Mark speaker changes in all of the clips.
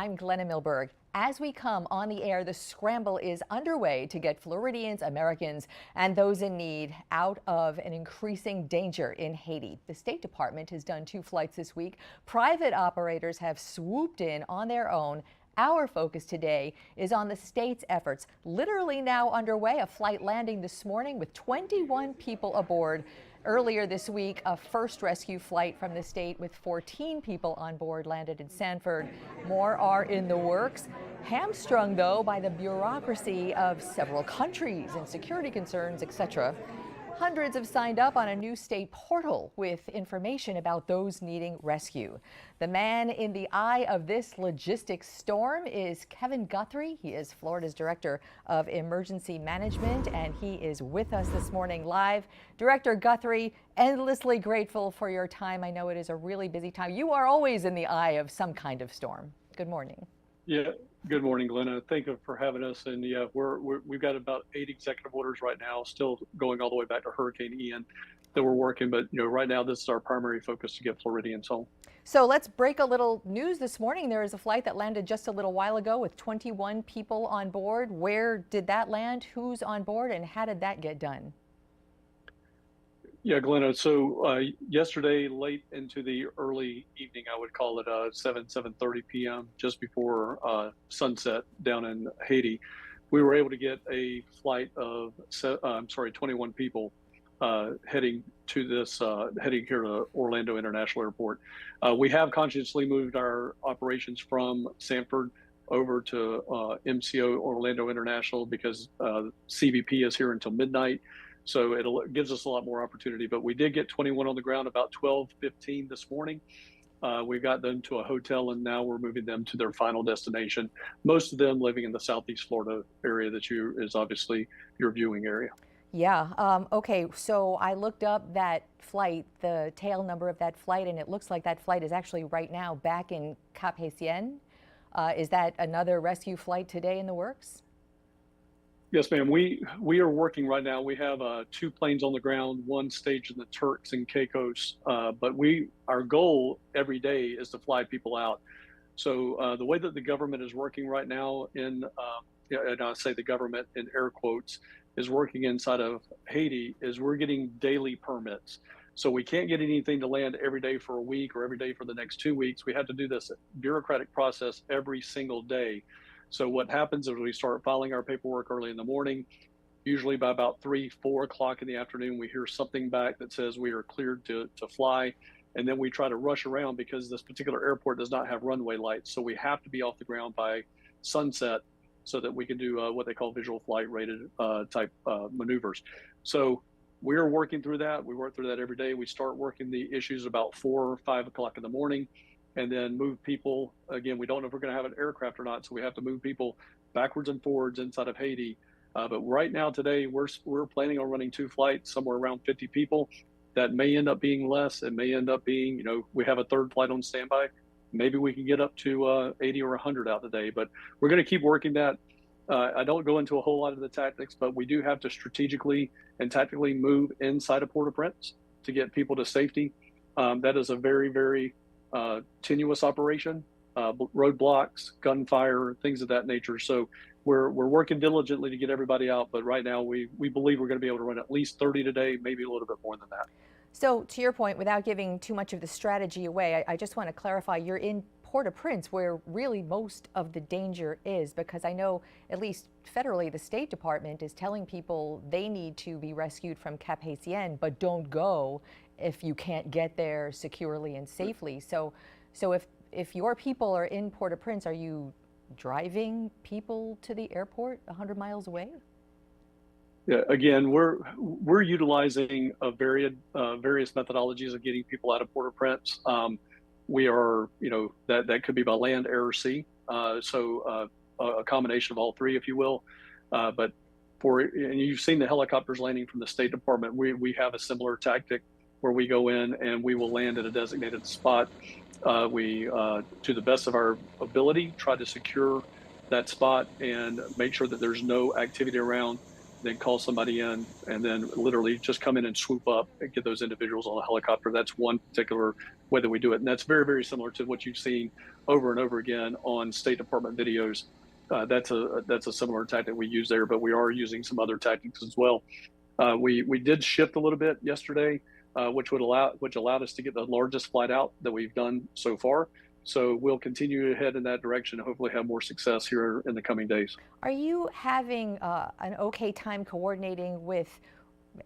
Speaker 1: I'm Glenna Milberg. As we come on the air, the scramble is underway to get Floridians, Americans, and those in need out of an increasing danger in Haiti. The State Department has done 2 flights this week. Private operators have swooped in on their own. Our focus today is on the state's efforts, literally now underway. A flight landing this morning with 21 people aboard. Earlier this week, a first rescue flight from the state with 14 people on board landed in Sanford. More are in the works. Hamstrung, though, by the bureaucracy of several countries and security concerns, etc. Hundreds have signed up on a new state portal with information about those needing rescue. The man in the eye of this logistics storm is Kevin Guthrie. He is Florida's Director of Emergency Management, and he is with us this morning live. Director Guthrie, endlessly grateful for your time. I know it is a really busy time. You are always in the eye of some kind of storm. Good morning.
Speaker 2: Yeah, good morning, Glenna. Thank you for having us. And yeah, we've got about 8 executive orders right now, still going all the way back to Hurricane Ian that we're working. But right now, this is our primary focus to get Floridians home.
Speaker 1: So let's break a little news this morning. There is a flight that landed just a little while ago with 21 people on board. Where did that land? Who's on board, and how did that get done?
Speaker 2: Yeah, Glenna. So yesterday, late into the early evening, I would call it 7:30 p.m., just before sunset down in Haiti, we were able to get a flight of 21 people heading here to Orlando International Airport. We have consciously moved our operations from Sanford over to MCO Orlando International because CBP is here until midnight. So it gives us a lot more opportunity, but we did get 21 on the ground about 12:15 this morning. We got them to a hotel, and now we're moving them to their final destination. Most of them living in the Southeast Florida area that is obviously your viewing area.
Speaker 1: Yeah. Okay. So I looked up that flight, the tail number of that flight, and it looks like that flight is actually right now back in Cap Haitien. Is that another rescue flight today in the works?
Speaker 2: Yes, ma'am. We are working right now. We have 2 planes on the ground, 1 staged in the Turks and Caicos. But our goal every day is to fly people out. So the way that the government is working right now and I say the government in air quotes, is working inside of Haiti is we're getting daily permits. So we can't get anything to land every day for a week or every day for the next 2 weeks. We have to do this bureaucratic process every single day. So what happens is we start filing our paperwork early in the morning. Usually by about 3-4 o'clock in the afternoon, we hear something back that says we are cleared to fly. And then we try to rush around because this particular airport does not have runway lights. So we have to be off the ground by sunset so that we can do what they call visual flight rated type maneuvers. So we're working through that. We work through that every day. We start working the issues about 4 or 5 o'clock in the morning, and then move people. Again, we don't know if we're going to have an aircraft or not, so we have to move people backwards and forwards inside of Haiti. But right now, today, we're planning on running 2 flights, somewhere around 50 people. That may end up being less. It may end up being, we have a 3rd flight on standby. Maybe we can get up to 80 or 100 out today, but we're going to keep working that. I don't go into a whole lot of the tactics, but we do have to strategically and tactically move inside of Port-au-Prince to get people to safety. That is a very, very tenuous operation, roadblocks, gunfire, things of that nature. So we're working diligently to get everybody out. But right now, we believe we're going to be able to run at least 30 today, maybe a little bit more than that.
Speaker 1: So to your point, without giving too much of the strategy away, I just want to clarify, you're in Port-au-Prince, where really most of the danger is, because I know, at least federally, the State Department is telling people they need to be rescued from Cap Haitien, but don't go if you can't get there securely and safely. So if your people are in Port-au-Prince, are you driving people to the airport 100 miles away?
Speaker 2: Yeah, again, we're utilizing various methodologies of getting people out of Port-au-Prince. We are, that could be by land, air, or sea. So a combination of all 3, if you will. But and you've seen the helicopters landing from the State Department. We have a similar tactic where we go in and we will land at a designated spot. We, to the best of our ability, try to secure that spot and make sure that there's no activity around. then call somebody in, and then literally just come in and swoop up and get those individuals on a helicopter. That's one particular way that we do it. And that's very, very similar to what you've seen over and over again on State Department videos. That's a similar tactic we use there, but we are using some other tactics as well. We did shift a little bit yesterday, which allowed us to get the largest flight out that we've done so far. So we'll continue to head in that direction and hopefully have more success here in the coming days.
Speaker 1: Are you having an okay time coordinating with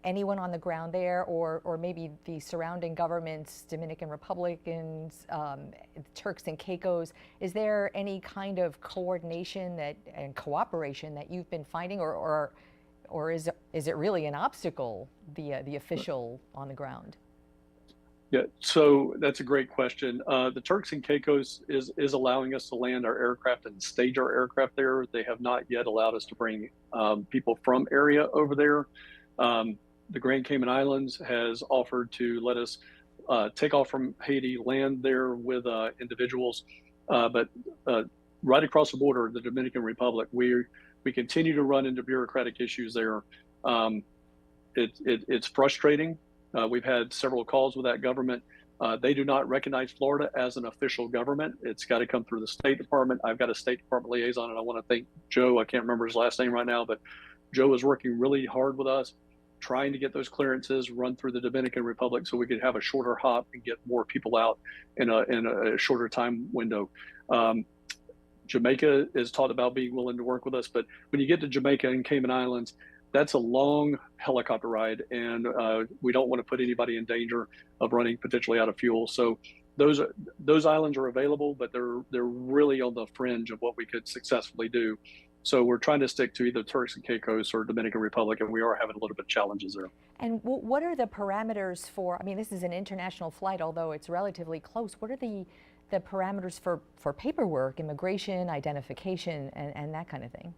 Speaker 1: anyone on the ground there, or maybe the surrounding governments, Dominican Republicans, Turks and Caicos? Is there any kind of coordination and cooperation that you've been finding, or is it really an obstacle, the official on the ground?
Speaker 2: Yeah, so that's a great question. The Turks and Caicos is allowing us to land our aircraft and stage our aircraft there. They have not yet allowed us to bring people from area over there. The Grand Cayman Islands has offered to let us take off from Haiti, land there with individuals, but right across the border, the Dominican Republic, we continue to run into bureaucratic issues there. It's frustrating. We've had several calls with that government. They do not recognize Florida as an official government. It's got to come through the State Department. I've got a State Department liaison, and I want to thank Joe. I can't remember his last name right now, but Joe is working really hard with us, trying to get those clearances run through the Dominican Republic so we could have a shorter hop and get more people out in a shorter time window. Jamaica is talked about being willing to work with us, but when you get to Jamaica and Cayman Islands, that's a long helicopter ride, and we don't want to put anybody in danger of running potentially out of fuel. So those islands are available, but they're really on the fringe of what we could successfully do. So we're trying to stick to either Turks and Caicos or Dominican Republic, and we are having a little bit of challenges there.
Speaker 1: And what are the parameters for? I mean, this is an international flight, although it's relatively close. What are the parameters for paperwork, immigration, identification, and that kind of thing?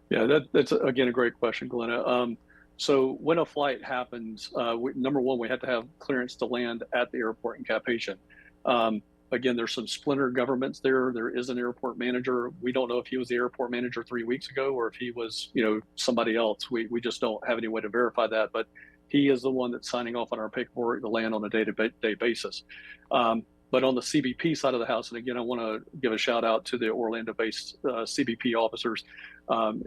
Speaker 2: Yeah, that's again a great question, Glenna. So when a flight happens, number one, we have to have clearance to land at the airport in Cap Haitian. Again, there's some splinter governments there. There is an airport manager. We don't know if he was the airport manager 3 weeks ago or if he was, somebody else. We just don't have any way to verify that. But he is the one that's signing off on our paperwork to land on a day-to-day basis. But on the CBP side of the house, and again, I want to give a shout out to the Orlando-based CBP officers,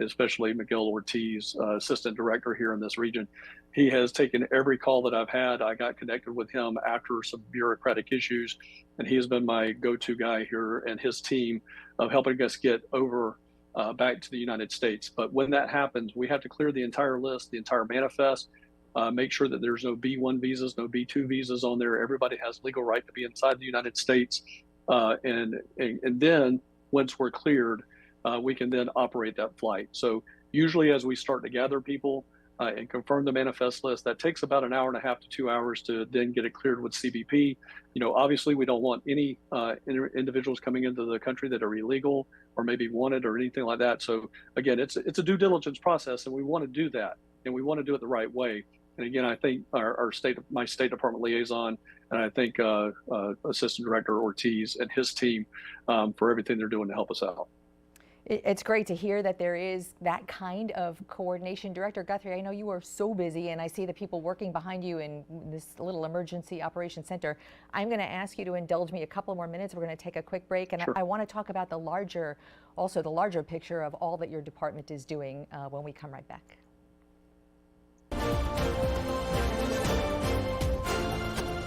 Speaker 2: especially Miguel Ortiz, assistant director here in this region. He has taken every call that I've had. I got connected with him after some bureaucratic issues, and he has been my go-to guy here and his team of helping us get over back to the United States. But when that happens, we have to clear the entire list, the entire manifest, make sure that there's no B1 visas, no B2 visas on there. Everybody has legal right to be inside the United States. And then once we're cleared, we can then operate that flight. So usually as we start to gather people and confirm the manifest list, that takes about an hour and a half to 2 hours to then get it cleared with CBP. Obviously we don't want any individuals coming into the country that are illegal or maybe wanted or anything like that. So again, it's a due diligence process, and we want to do that, and we want to do it the right way. And again, I think my State Department liaison, and I think Assistant Director Ortiz and his team for everything they're doing to help us out.
Speaker 1: It's great to hear that there is that kind of coordination. Director Guthrie, I know you are so busy, and I see the people working behind you in this little emergency operations center. I'm going to ask you to indulge me a couple more minutes. We're going to take a quick break, and sure. I want to talk about the larger picture of all that your department is doing when we come right back.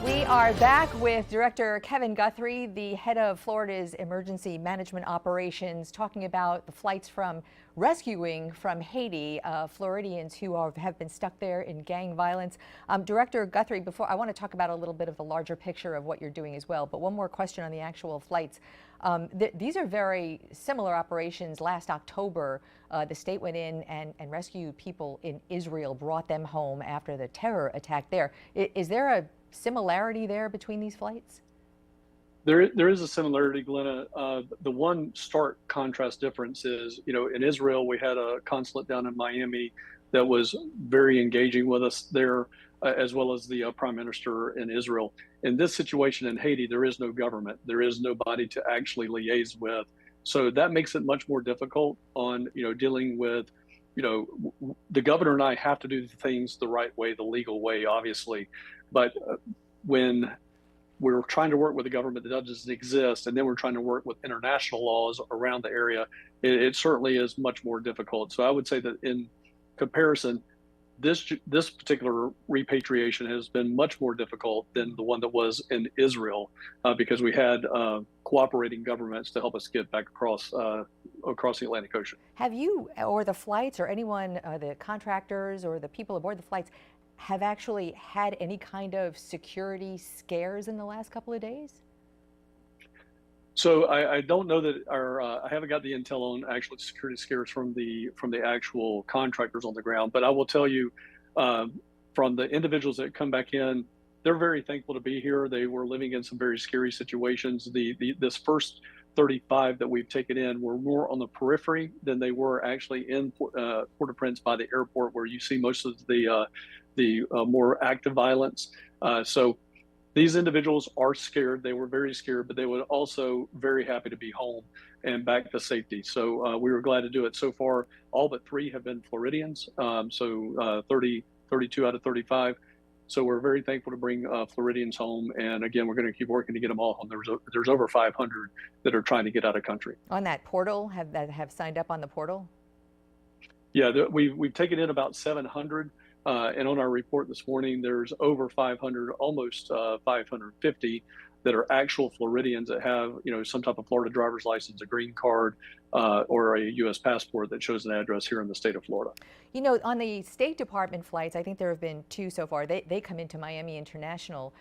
Speaker 1: We are back with Director Kevin Guthrie, the head of Florida's Emergency Management Operations, talking about the flights from rescuing from Haiti Floridians who have been stuck there in gang violence. Director Guthrie, before I want to talk about a little bit of the larger picture of what you're doing as well, but one more question on the actual flights. These are very similar operations. Last October, the state went in and rescued people in Israel, brought them home after the terror attack there. Is there a similarity there between these flights?
Speaker 2: There is a similarity, Glenna. The one stark contrast difference is, in Israel, we had a consulate down in Miami that was very engaging with us there, as well as the Prime Minister in Israel. In this situation in Haiti, there is no government. There is nobody to actually liaise with. So that makes it much more difficult on, dealing with the governor and I have to do things the right way, the legal way, obviously. But when we're trying to work with a government that doesn't exist, and then we're trying to work with international laws around the area, it certainly is much more difficult. So I would say that in comparison, this particular repatriation has been much more difficult than the one that was in Israel, because we had cooperating governments to help us get back across the Atlantic Ocean.
Speaker 1: Have you, or the flights, or anyone, the contractors or the people aboard the flights, have actually had any kind of security scares in the last couple of days?
Speaker 2: So I don't know that I haven't got the intel on actual security scares from the actual contractors on the ground, but I will tell you, from the individuals that come back in, they're very thankful to be here. They were living in some very scary situations. This first 35 that we've taken in were more on the periphery than they were actually in Port-au-Prince by the airport, where you see most of the more active violence. So these individuals are scared. They were very scared, but they were also very happy to be home and back to safety. So we were glad to do it. So far, all but 3 have been Floridians. 32 out of 35. So we're very thankful to bring Floridians home. And again, we're going to keep working to get them all home. There's over 500 that are trying to get out of country.
Speaker 1: On that portal, have signed up on the portal?
Speaker 2: Yeah, we've taken in about 700. And on our report this morning, there's over 500, almost 550 that are actual Floridians that have, some type of Florida driver's license, a green card, or a U.S. passport that shows an address here in the state of Florida.
Speaker 1: On the State Department flights, I think there have been 2 so far. They come into Miami International.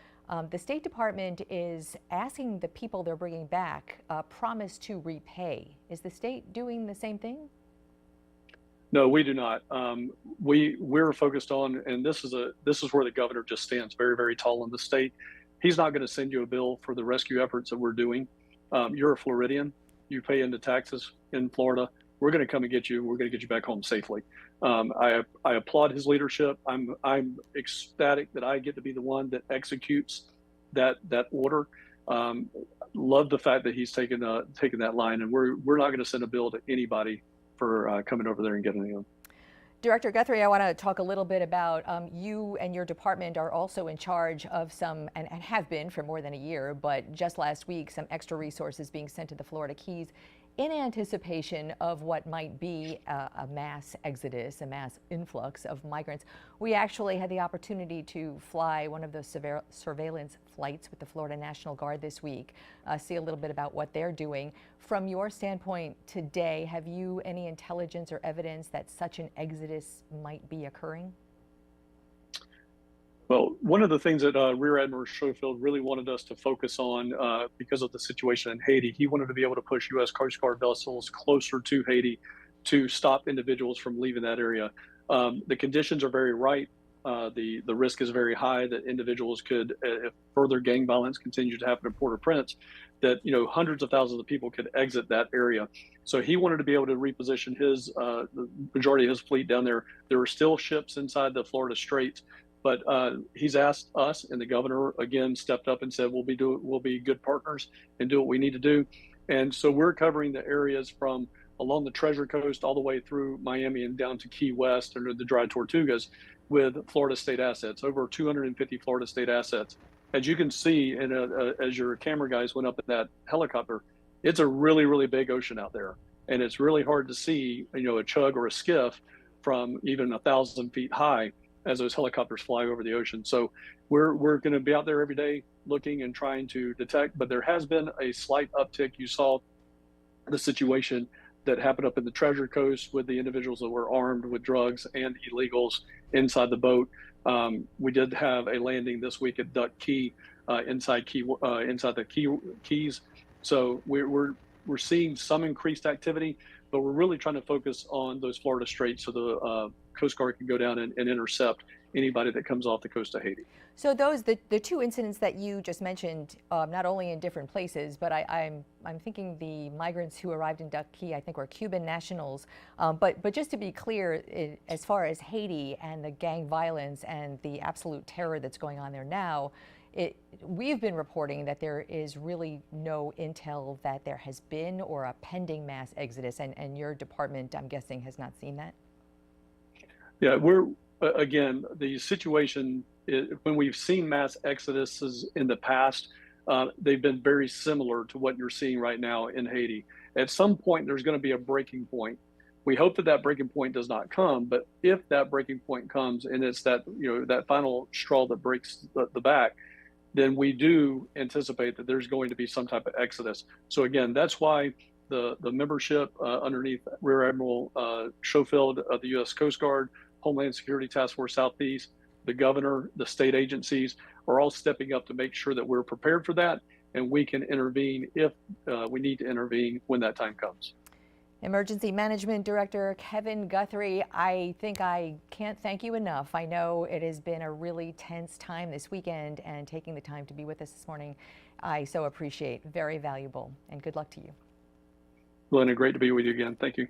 Speaker 1: The State Department is asking the people they're bringing back promise to repay. Is the state doing the same thing?
Speaker 2: No, we do not. We're focused on, and this is where the governor just stands very, very tall in the state. He's not going to send you a bill for the rescue efforts that we're doing. You're a Floridian. You pay into taxes in Florida. We're going to come and get you. We're going to get you back home safely. I applaud his leadership. I'm ecstatic that I get to be the one that executes that order. Love the fact that he's taken that line, and we're not going to send a bill to anybody for coming over there and getting them.
Speaker 1: Director Guthrie, I want to talk a little bit about you and your department are also in charge of some, and have been for more than a year, but just last week, some extra resources being sent to the Florida Keys in anticipation of what might be a mass exodus, a mass influx of migrants. We actually had the opportunity to fly one of the surveillance flights with the Florida National Guard this week, see a little bit about what they're doing. From your standpoint today, have you any intelligence or evidence that such an exodus might be occurring?
Speaker 2: Well, one of the things that Rear Admiral Schofield really wanted us to focus on, because of the situation in Haiti, he wanted to be able to push U.S. Coast Guard vessels closer to Haiti to stop individuals from leaving that area. The conditions are very right. The risk is very high that individuals could, if further gang violence continues to happen in Port-au-Prince, that hundreds of thousands of people could exit that area. So he wanted to be able to reposition the majority of his fleet down there. There are still ships inside the Florida Straits. But he's asked us, and the governor again stepped up and said we'll be good partners and do what we need to do. And so we're covering the areas from along the Treasure Coast all the way through Miami and down to Key West under the Dry Tortugas with Florida State assets, over 250 Florida State assets. As you can see, and as your camera guys went up in that helicopter, it's a really, really big ocean out there, and it's really hard to see, a chug or a skiff from even 1,000 feet high as those helicopters fly over the ocean. So we're going to be out there every day looking and trying to detect, but there has been a slight uptick. You saw the situation that happened up in the Treasure Coast with the individuals that were armed with drugs and illegals inside the boat. We did have a landing this week at Duck Key, inside the Keys. So we're seeing some increased activity, but we're really trying to focus on those Florida Straits so the Coast Guard can go down and intercept anybody that comes off the coast of Haiti.
Speaker 1: So the 2 incidents that you just mentioned, not only in different places, but I'm thinking the migrants who arrived in Duck Key, I think, were Cuban nationals. But just to be clear, as far as Haiti and the gang violence and the absolute terror that's going on there now, we've been reporting that there is really no intel that there has been or a pending mass exodus, and your department, I'm guessing, has not seen that?
Speaker 2: Yeah, we're again, the situation when we've seen mass exoduses in the past, they've been very similar to what you're seeing right now in Haiti. At some point, there's going to be a breaking point. We hope that that breaking point does not come, but if that breaking point comes and it's that that final straw that breaks the back, then we do anticipate that there's going to be some type of exodus. So again, that's why the membership underneath Rear Admiral Schofield of the U.S. Coast Guard, Homeland Security Task Force Southeast, the governor, the state agencies are all stepping up to make sure that we're prepared for that and we can intervene if we need to intervene when that time comes.
Speaker 1: Emergency Management Director Kevin Guthrie, I think I can't thank you enough. I know it has been a really tense time this weekend, and taking the time to be with us this morning, I so appreciate. Very valuable, and good luck to you.
Speaker 2: Glenna, great to be with you again. Thank you.